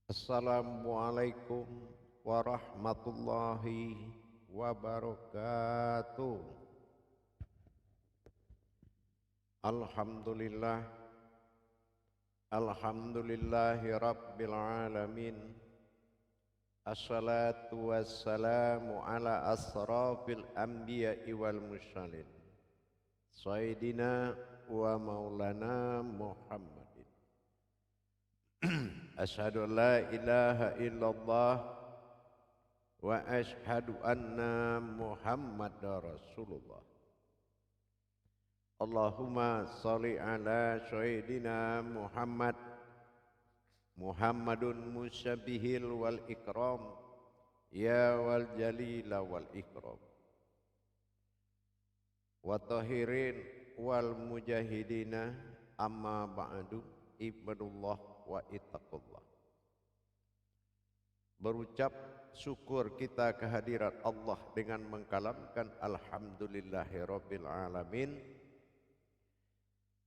Assalamualaikum warahmatullahi wabarakatuh. Alhamdulillah, alhamdulillahi rabbil alamin. Assalatu wassalamu ala asrafil anbiya'i wal mursalin, Sayyidina wa maulana Muhammadin. Asyhadu an la ilaha illallah wa asyhadu anna Muhammadar Rasulullah. Allahumma sholli ala sayyidina Muhammad, Muhammadun musyabihil wal ikram, ya wal jalila wal ikram, wa tahirin wal mujahidina, amma ba'du, ibadullah wa ittaqullah. Berucap syukur kita kehadirat Allah dengan mengkalamkan alhamdulillahirabbil alamin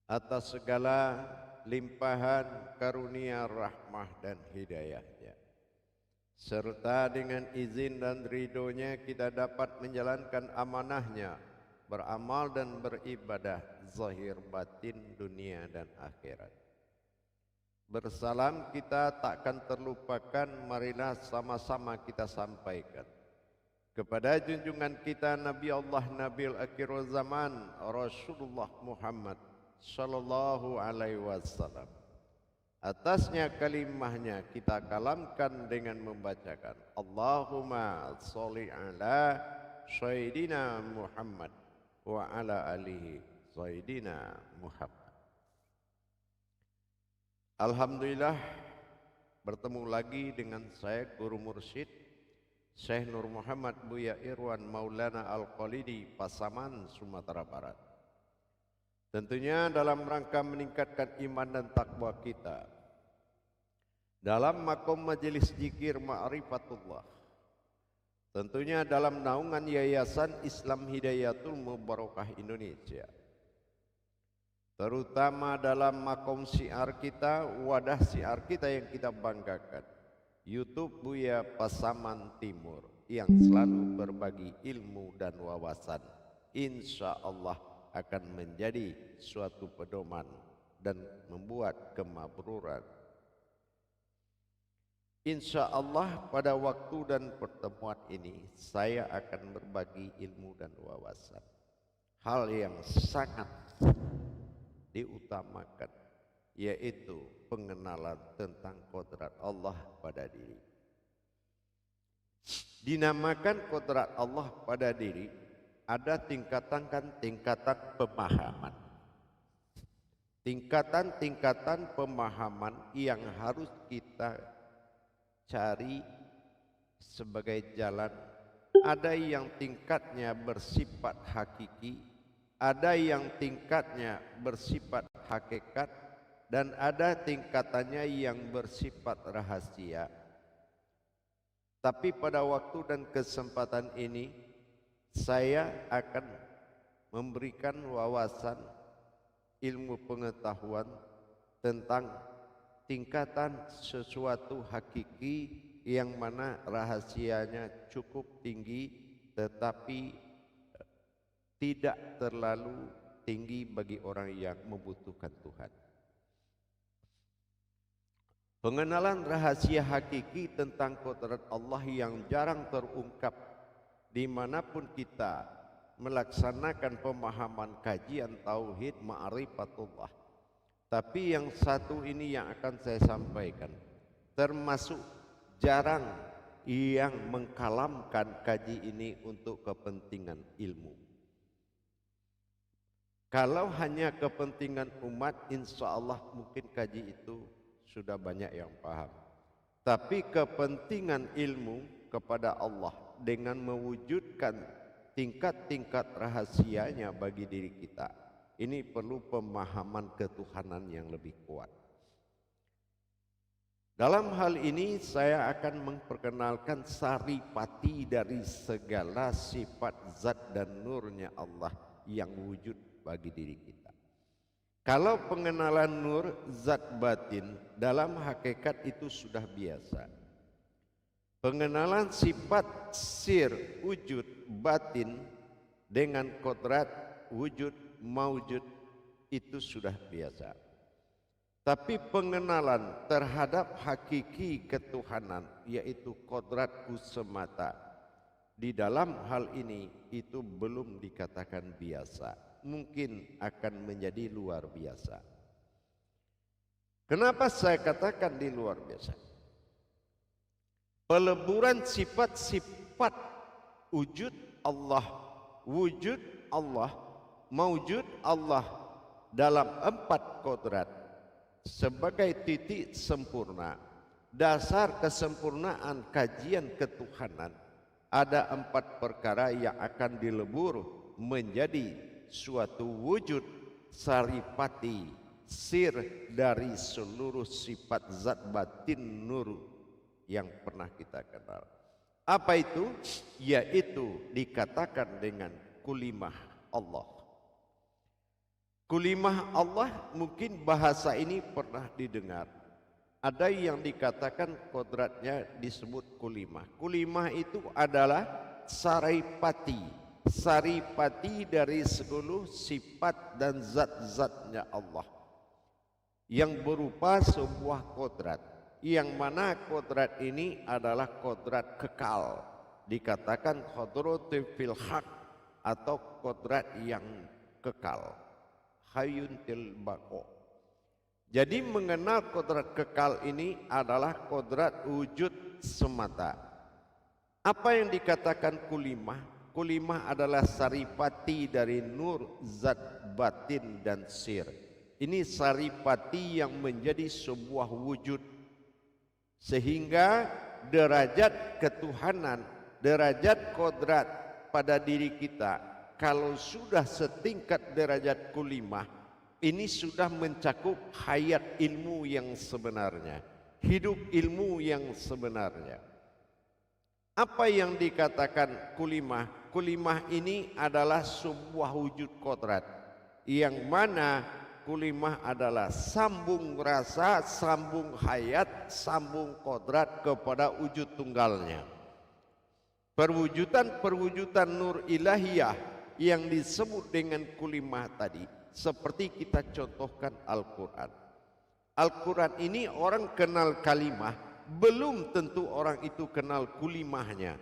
atas segala limpahan karunia rahmah dan hidayahnya, serta dengan izin dan ridhonya kita dapat menjalankan amanahnya, beramal dan beribadah zahir batin dunia dan akhirat. Bersalam kita takkan terlupakan, marilah sama-sama kita sampaikan kepada junjungan kita Nabi Allah Nabil Akhirul Zaman Rasulullah Muhammad sallallahu alaihi wasallam. Atasnya kalimahnya kita kalamkan dengan membacakan Allahumma sholli ala sayyidina Muhammad wa ala alihi sayyidina Muhammad. Alhamdulillah, bertemu lagi dengan saya Guru Mursyid Syekh Nur Muhammad Buya Irwan Maulana Al-Qalidi, Pasaman, Sumatera Barat. Tentunya dalam rangka meningkatkan iman dan takwa kita dalam makom majelis zikir ma'rifatullah, tentunya dalam naungan Yayasan Islam Hidayatul Mubarakah Indonesia, terutama dalam makom syiar kita, wadah syiar kita yang kita banggakan, YouTube Buya Pasaman Timur, yang selalu berbagi ilmu dan wawasan, insya Allah akan menjadi suatu pedoman dan membuat kemabruran. Insya Allah pada waktu dan pertemuan ini saya akan berbagi ilmu dan wawasan, hal yang sangat diutamakan, yaitu pengenalan tentang kodrat Allah pada diri. Dinamakan kodrat Allah pada diri, ada tingkatan pemahaman. Tingkatan pemahaman yang harus kita cari sebagai jalan. Ada yang tingkatnya bersifat hakiki, ada yang tingkatnya bersifat hakikat, dan ada tingkatannya yang bersifat rahasia. Tapi pada waktu dan kesempatan ini saya akan memberikan wawasan ilmu pengetahuan tentang tingkatan sesuatu hakiki yang mana rahasianya cukup tinggi tetapi tidak terlalu tinggi bagi orang yang membutuhkan Tuhan. Pengenalan rahasia hakiki tentang kodrat Allah yang jarang terungkap dimanapun kita melaksanakan pemahaman kajian tauhid ma'rifatullah. Tapi yang satu ini yang akan saya sampaikan, termasuk jarang yang mengkalamkan kaji ini untuk kepentingan ilmu. Kalau hanya kepentingan umat, insya Allah mungkin kaji itu sudah banyak yang paham. Tapi kepentingan ilmu kepada Allah dengan mewujudkan tingkat-tingkat rahasianya bagi diri kita, ini perlu pemahaman ketuhanan yang lebih kuat. Dalam hal ini saya akan memperkenalkan saripati dari segala sifat zat dan nurnya Allah yang wujud bagi diri kita. Kalau pengenalan nur zat batin dalam hakikat itu sudah biasa. Pengenalan sifat sir wujud batin dengan kodrat wujud maujud itu sudah biasa. Tapi pengenalan terhadap hakiki ketuhanan, yaitu kodratku semata, di dalam hal ini itu belum dikatakan biasa, mungkin akan menjadi luar biasa. Kenapa saya katakan di luar biasa? Peleburan sifat-sifat wujud Allah, maujud Allah dalam 4 kodrat sebagai titik sempurna, dasar kesempurnaan kajian ketuhanan. Ada 4 perkara yang akan dilebur menjadi suatu wujud saripati sir dari seluruh sifat zat batin nur yang pernah kita kenal. Apa itu? Yaitu dikatakan dengan kulimah Allah. Kulimah Allah, mungkin bahasa ini pernah didengar. Ada yang dikatakan kodratnya disebut kulimah. Kulimah itu adalah saripati. Saripati dari seluruh sifat dan zat-zatnya Allah, yang berupa sebuah kodrat, yang mana kodrat ini adalah kodrat kekal. Dikatakan kodratul fil haq, atau kodrat yang kekal. Hayyun til baqo. Jadi mengenal kodrat kekal ini adalah kodrat wujud semata. Apa yang dikatakan kulimah? Kulimah adalah saripati dari nur zat batin dan sir. Ini saripati yang menjadi sebuah wujud, sehingga derajat ketuhanan, derajat kodrat pada diri kita, kalau sudah setingkat derajat kulimah, ini sudah mencakup hayat ilmu yang sebenarnya, hidup ilmu yang sebenarnya. Apa yang dikatakan kulimah? Kulimah ini adalah sebuah wujud kodrat, yang mana kulimah adalah sambung rasa, sambung hayat, sambung kodrat kepada wujud tunggalnya. Perwujudan nur ilahiyah yang disebut dengan kulimah tadi, seperti kita contohkan Al-Quran. Al-Quran ini orang kenal kalimah, belum tentu orang itu kenal kulimahnya.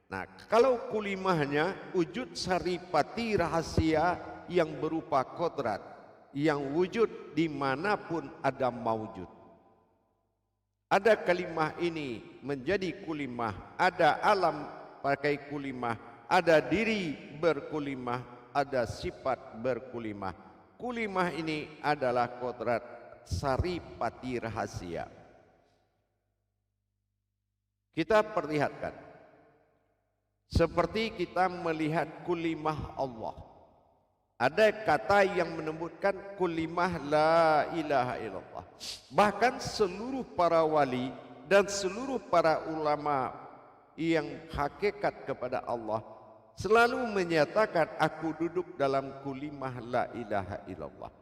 Nah, kalau kulimahnya wujud saripati rahasia yang berupa kodrat, yang wujud dimanapun ada maujud. Ada kalimah ini menjadi kulimah, ada alam pakai kulimah, ada diri berkulimah, ada sifat berkulimah. Kulimah ini adalah kodrat saripati rahasia. Kita perlihatkan, seperti kita melihat kulimah Allah. Ada kata yang menyebutkan kulimah la ilaha illallah. Bahkan seluruh para wali dan seluruh para ulama yang hakikat kepada Allah selalu menyatakan aku duduk dalam kulimah la ilaha illallah.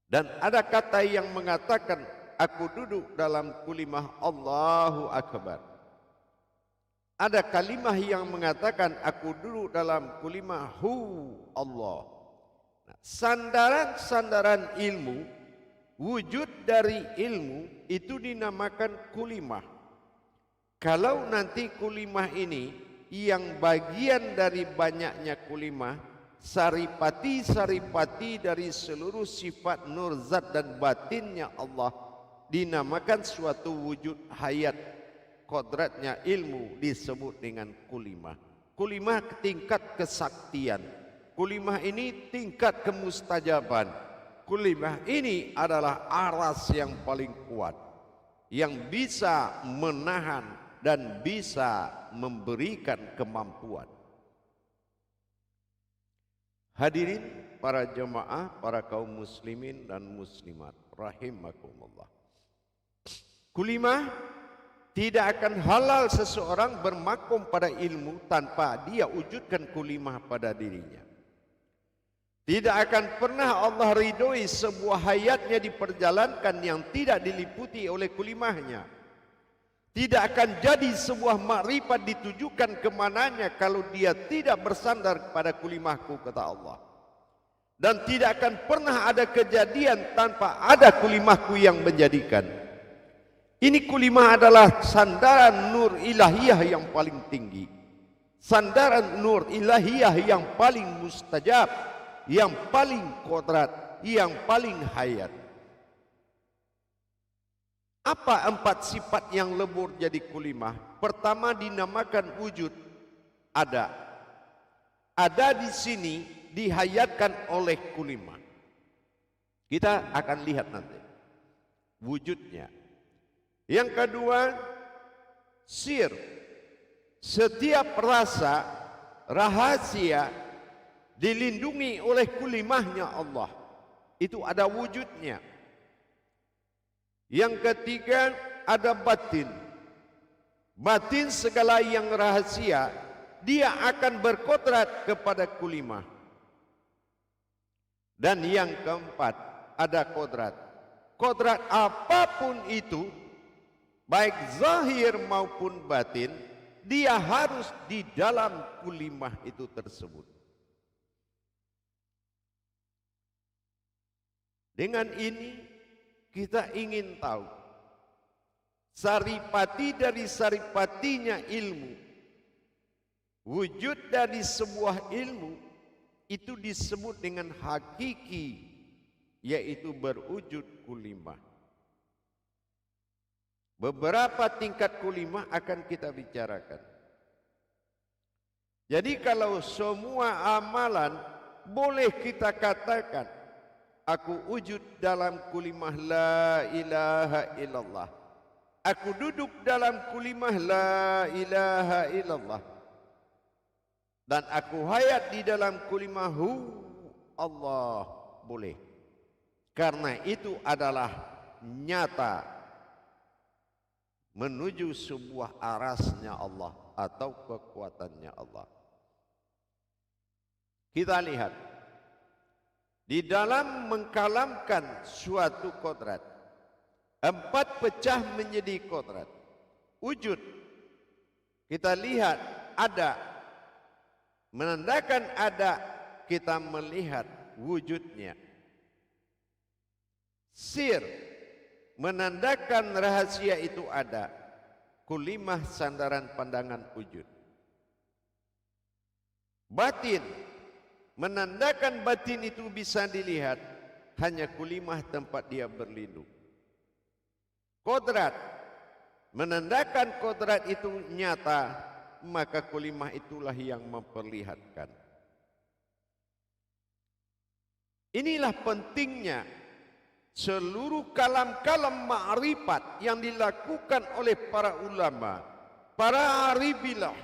Dan ada kata yang mengatakan aku duduk dalam kulimah Allahu Akbar. Ada kalimah yang mengatakan aku duduk dalam kulimah Hu Allah. Nah, sandaran-sandaran ilmu, wujud dari ilmu itu dinamakan kulimah. Kalau nanti kulimah ini yang bagian dari banyaknya kulimah, saripati dari seluruh sifat nur zat dan batinnya Allah, dinamakan suatu wujud hayat kodratnya ilmu, disebut dengan kulimah. Kulimah tingkat kesaktian, kulimah ini tingkat kemustajaban. Kulimah ini adalah aras yang paling kuat, yang bisa menahan dan bisa memberikan kemampuan. Hadirin para jemaah, para kaum muslimin dan muslimat rahimakumullah. Kulimah tidak akan halal seseorang bermakom pada ilmu tanpa dia wujudkan kulimah pada dirinya. Tidak akan pernah Allah ridhoi sebuah hayatnya diperjalankan yang tidak diliputi oleh kulimahnya. Tidak akan jadi sebuah makrifat ditujukan kemananya kalau dia tidak bersandar kepada kulimahku, kata Allah. Dan tidak akan pernah ada kejadian tanpa ada kulimahku yang menjadikan. Ini kulimah adalah sandaran nur ilahiyah yang paling tinggi. Sandaran nur ilahiyah yang paling mustajab, yang paling kodrat, yang paling hayat. Apa 4 sifat yang lebur jadi kulimah? Pertama, dinamakan wujud. Ada di sini dihayatkan oleh kulimah. Kita akan lihat nanti wujudnya. Yang kedua, sir. Setiap rasa, rahasia dilindungi oleh kulimahnya Allah. Itu ada wujudnya. Yang ketiga, ada batin. Batin segala yang rahasia, dia akan berkodrat kepada kulimah. Dan yang keempat, ada kodrat. Kodrat apapun itu, baik zahir maupun batin, dia harus di dalam kulimah itu tersebut. Dengan ini kita ingin tahu saripati dari saripatinya ilmu. Wujud dari sebuah ilmu itu disebut dengan hakiki, yaitu berwujud kulimah. Beberapa tingkat kulimah akan kita bicarakan. Jadi kalau semua amalan boleh kita katakan, aku wujud dalam kulimah la ilaha illallah. Aku duduk dalam kulimah la ilaha illallah. Dan aku hayat di dalam kulimah hu Allah. Boleh. Karena itu adalah nyata menuju sebuah arasnya Allah atau kekuatannya Allah. Kita lihat di dalam mengkalamkan suatu kodrat, 4 pecah menjadi kodrat. Wujud, kita lihat ada, menandakan ada, kita melihat wujudnya. Sir, menandakan rahasia itu ada. Kulimah sandaran pandangan wujud. Batin, menandakan batin itu bisa dilihat, hanya kulimah tempat dia berlindung. Kodrat, menandakan kodrat itu nyata, maka kulimah itulah yang memperlihatkan. Inilah pentingnya seluruh kalam-kalam ma'rifat yang dilakukan oleh para ulama, para aribillah,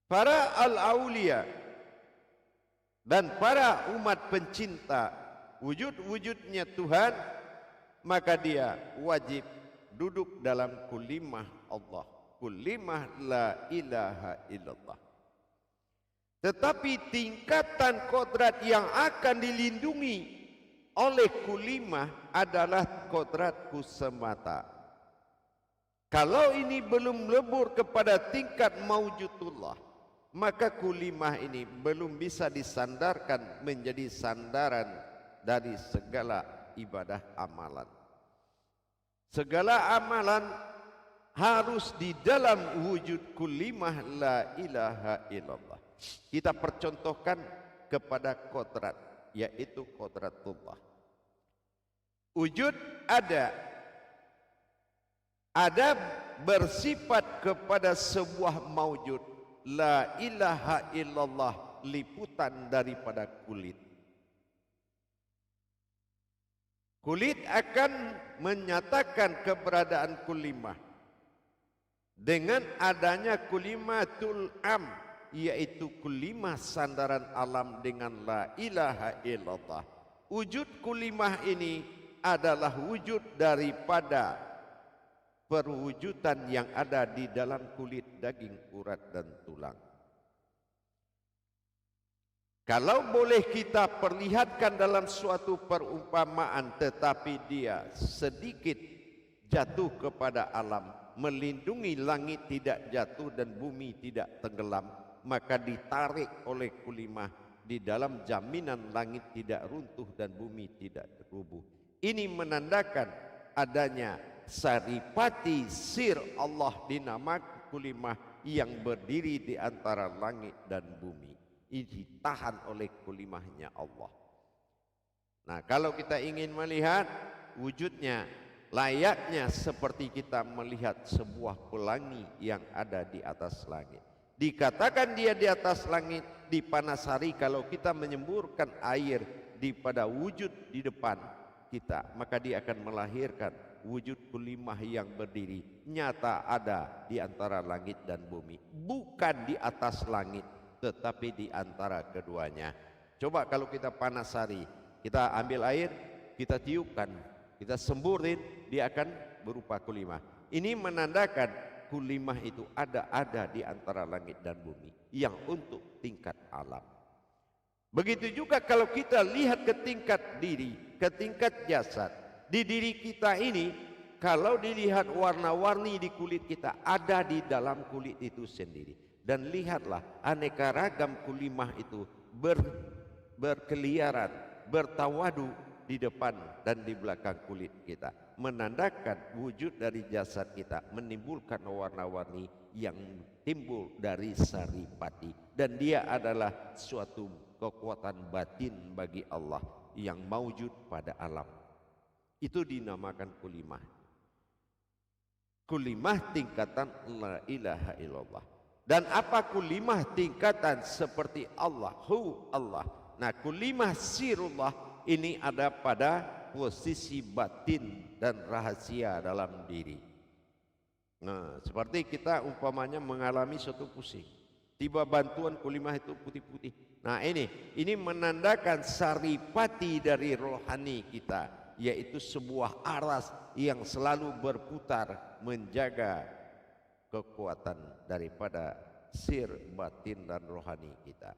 para al-aulia, dan para umat pencinta wujud-wujudnya Tuhan, maka dia wajib duduk dalam kulimah Allah, kulimah la ilaha illallah. Tetapi tingkatan kodrat yang akan dilindungi oleh kulimah adalah kodratku semata. Kalau ini belum lebur kepada tingkat maujudullah, maka kulimah ini belum bisa disandarkan menjadi sandaran dari segala ibadah amalan. Segala amalan harus di dalam wujud kulimah la ilaha illallah. Kita percontohkan kepada kodrat, yaitu kodratullah. Wujud ada bersifat kepada sebuah maujud. La ilaha illallah, liputan daripada kulit. Kulit akan menyatakan keberadaan kulimah. Dengan adanya kulimatul am, yaitu kulimah sandaran alam dengan la ilaha illallah. Wujud kulimah ini adalah wujud daripada perwujudan yang ada di dalam kulit, daging, urat dan tulang. Kalau boleh kita perlihatkan dalam suatu perumpamaan tetapi dia sedikit jatuh kepada alam, melindungi langit tidak jatuh dan bumi tidak tenggelam, maka ditarik oleh kulimah di dalam jaminan langit tidak runtuh dan bumi tidak rubuh. Ini menandakan adanya saripati sir Allah dinamakan kulimah yang berdiri di antara langit dan bumi. Ini ditahan oleh kulimahnya Allah. Nah, kalau kita ingin melihat wujudnya, layaknya seperti kita melihat sebuah pelangi yang ada di atas langit. Dikatakan dia di atas langit, di panas hari kalau kita menyemburkan air di pada wujud di depan kita, maka dia akan melahirkan wujud kulimah yang berdiri nyata ada di antara langit dan bumi, bukan di atas langit tetapi di antara keduanya. Coba kalau kita panas hari, kita ambil air, kita tiupkan, kita semburin, dia akan berupa kulimah. Ini menandakan kulimah itu ada di antara langit dan bumi yang untuk tingkat alam. Begitu juga kalau kita lihat ke tingkat diri, ke tingkat jasad. Di diri kita ini, kalau dilihat warna-warni di kulit kita, ada di dalam kulit itu sendiri. Dan lihatlah aneka ragam kulimah itu berkeliaran, bertawadu di depan dan di belakang kulit kita, menandakan wujud dari jasad kita menimbulkan warna-warni yang timbul dari saripati, dan dia adalah suatu kekuatan batin bagi Allah yang maujud pada alam. Itu dinamakan kulimah. Kulimah tingkatan la ilaha illallah. Dan apa kulimah tingkatan seperti Allahu Allah. Nah, kulimah sirullah ini ada pada posisi batin dan rahasia dalam diri. Nah, seperti kita umpamanya mengalami suatu pusing, tiba bantuan kulimah itu putih-putih. Nah, ini menandakan saripati dari rohani kita, yaitu sebuah aras yang selalu berputar menjaga kekuatan daripada sir batin dan rohani kita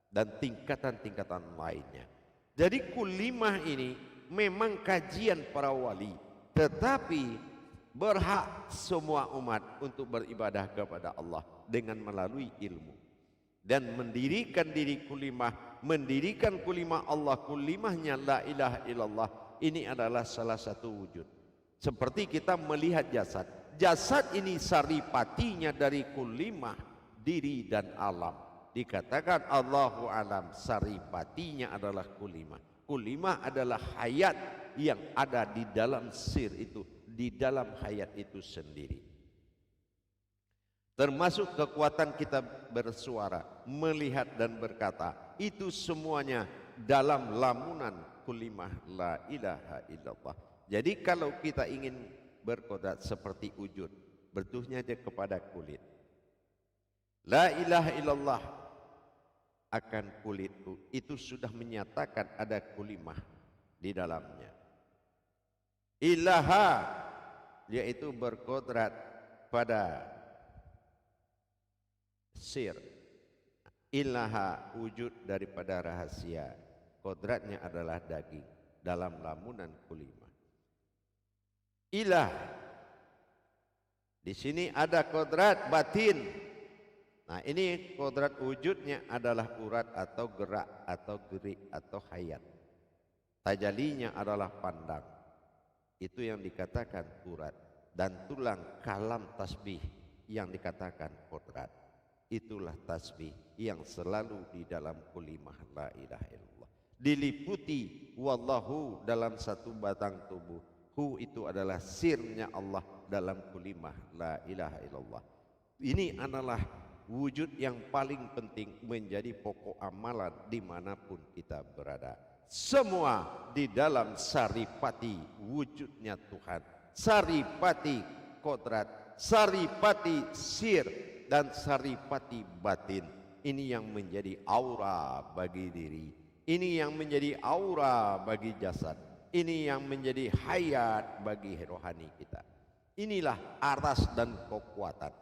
dan tingkatan-tingkatan lainnya. Jadi kulimah ini memang kajian para wali, tetapi berhak semua umat untuk beribadah kepada Allah dengan melalui ilmu dan mendirikan diri kulimah, mendirikan kulimah Allah, kulimahnya la ilaha illallah. Ini adalah salah satu wujud. Seperti kita melihat jasad, jasad ini saripatinya dari kulimah diri dan alam. Dikatakan Allahu alam, saripatinya adalah kulimah. Kulimah adalah hayat yang ada di dalam sir itu, di dalam hayat itu sendiri. Termasuk kekuatan kita bersuara, melihat dan berkata, itu semuanya dalam lamunan kulimah la ilaha illallah. Jadi kalau kita ingin berkodrat seperti wujud, bertuhnya aja kepada kulit. La ilaha illallah akan kulitku, itu sudah menyatakan ada kulimah di dalamnya. Ilaha yaitu berkodrat pada sir. Ilaha wujud daripada rahasia, kodratnya adalah daging dalam lamunan kulimah. Ilah, di sini ada kodrat batin. Nah, ini kodrat wujudnya adalah urat atau gerak atau gerik atau hayat. Tajalinya adalah pandang. Itu yang dikatakan urat, dan tulang kalam tasbih yang dikatakan kodrat. Itulah tasbih yang selalu di dalam kulimah la ilaha illallah. Diliputi wallahu dalam satu batang tubuh. Hu itu adalah sirnya Allah dalam kulimah la ilaha illallah. Ini adalah wujud yang paling penting menjadi pokok amalan dimanapun kita berada. Semua di dalam saripati wujudnya Tuhan, saripati kodrat, saripati sir, dan saripati batin. Ini yang menjadi aura bagi diri, ini yang menjadi aura bagi jasad, ini yang menjadi hayat bagi rohani kita. Inilah aras dan kekuatan.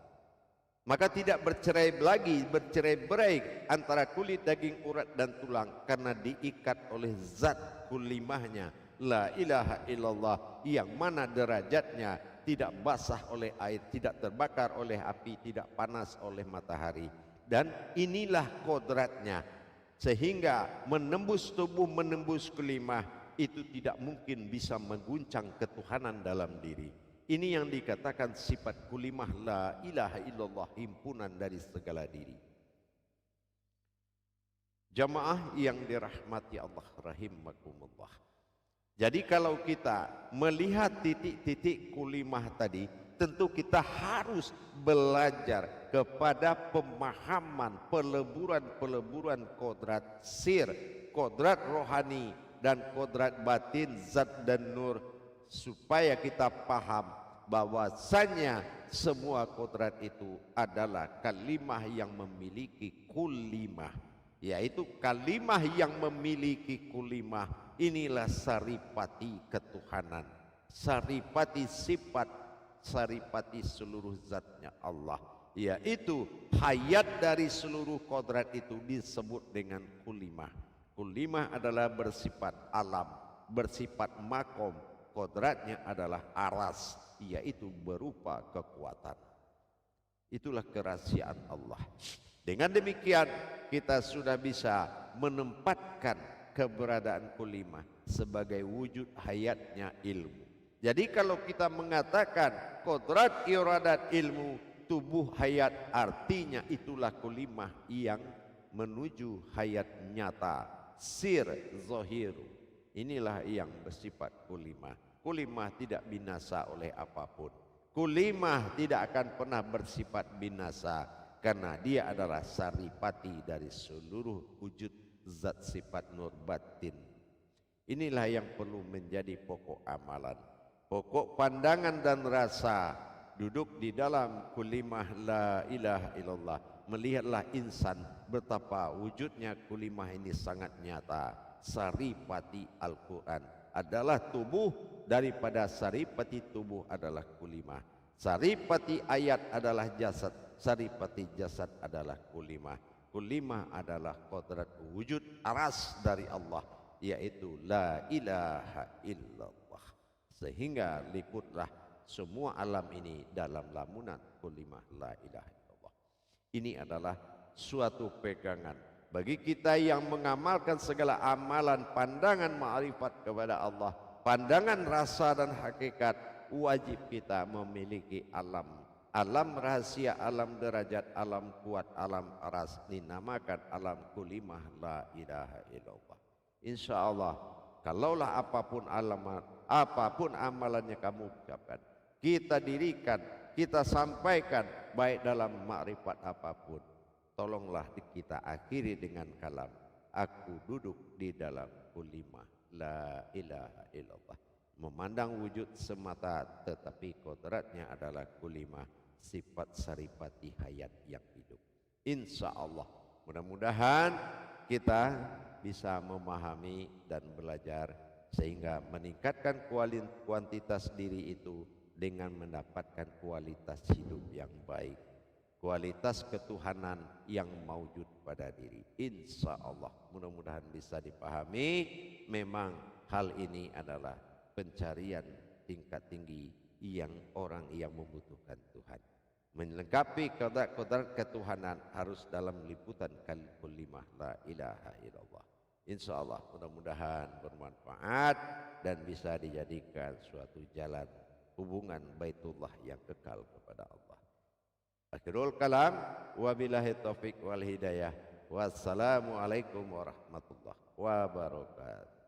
Maka tidak bercerai lagi, bercerai-berai antara kulit, daging, urat dan tulang, karena diikat oleh zat kulimahnya, la ilaha illallah, yang mana derajatnya tidak basah oleh air, tidak terbakar oleh api, tidak panas oleh matahari. Dan inilah kodratnya, sehingga menembus tubuh, menembus kulimah, itu tidak mungkin bisa mengguncang ketuhanan dalam diri. Ini yang dikatakan sifat kulimah la ilaha illallah, himpunan dari segala diri. Jamaah yang dirahmati Allah rahimakumullah. Jadi kalau kita melihat titik-titik kulimah tadi, tentu kita harus belajar kepada pemahaman peleburan-peleburan kodrat sir, kodrat rohani dan kodrat batin, zat dan nur, supaya kita paham bahwasanya semua kodrat itu adalah kalimah yang memiliki kulimah, yaitu kalimah yang memiliki kulimah. Inilah saripati ketuhanan, saripati sifat, saripati seluruh zatnya Allah, yaitu hayat dari seluruh kodrat itu disebut dengan kulimah. Kulimah adalah bersifat alam, bersifat makom. Kodratnya adalah aras, yaitu berupa kekuatan. Itulah kerahasiaan Allah. Dengan demikian kita sudah bisa menempatkan keberadaan kulimah sebagai wujud hayatnya ilmu. Jadi kalau kita mengatakan kodrat iradat ilmu, tubuh hayat, artinya itulah kulimah yang menuju hayat nyata, sir zohiru. Inilah yang bersifat kulimah. Kulimah tidak binasa oleh apapun. Kulimah tidak akan pernah bersifat binasa, karena dia adalah saripati dari seluruh wujud zat sifat nur batin. Inilah yang perlu menjadi pokok amalan, pokok pandangan dan rasa. Duduk di dalam kulimah la ilaha illallah, melihatlah insan betapa wujudnya kulimah ini sangat nyata. Saripati Al-Quran adalah tubuh, daripada saripati tubuh adalah kulimah. Saripati ayat adalah jasad, saripati jasad adalah kulimah. Kulimah adalah kodrat wujud aras dari Allah, yaitu la ilaha illallah. Sehingga liputlah semua alam ini dalam lamunan kulimah la ilaha illallah. Ini adalah suatu pegangan bagi kita yang mengamalkan segala amalan pandangan ma'rifat kepada Allah, pandangan rasa dan hakikat. Wajib kita memiliki alam, alam rahasia, alam derajat, alam kuat, alam aras, dinamakan alam kulimah la ilaha illallah. Insya Allah, kalaulah apapun amalannya kamu ucapkan, kita dirikan, kita sampaikan, baik dalam makrifat apapun, tolonglah kita akhiri dengan kalam, aku duduk di dalam kulimah la ilaha illallah. Memandang wujud semata, tetapi kodratnya adalah kulimah, sifat saripati hayat yang hidup. Insya Allah, mudah-mudahan kita bisa memahami dan belajar, sehingga meningkatkan kuantitas diri itu dengan mendapatkan kualitas hidup yang baik, kualitas ketuhanan yang maujud pada diri. Insya Allah mudah-mudahan bisa dipahami. Memang hal ini adalah pencarian tingkat tinggi yang orang yang membutuhkan Tuhan. Melengkapi kodrat ketuhanan harus dalam liputan kalimah la ilaha illallah. Insya Allah mudah-mudahan bermanfaat dan bisa dijadikan suatu jalan hubungan Baitullah yang kekal kepada Allah. Akhirul kalam, wabillahi taufik wal hidayah. Wassalamualaikum warahmatullahi wabarakatuh.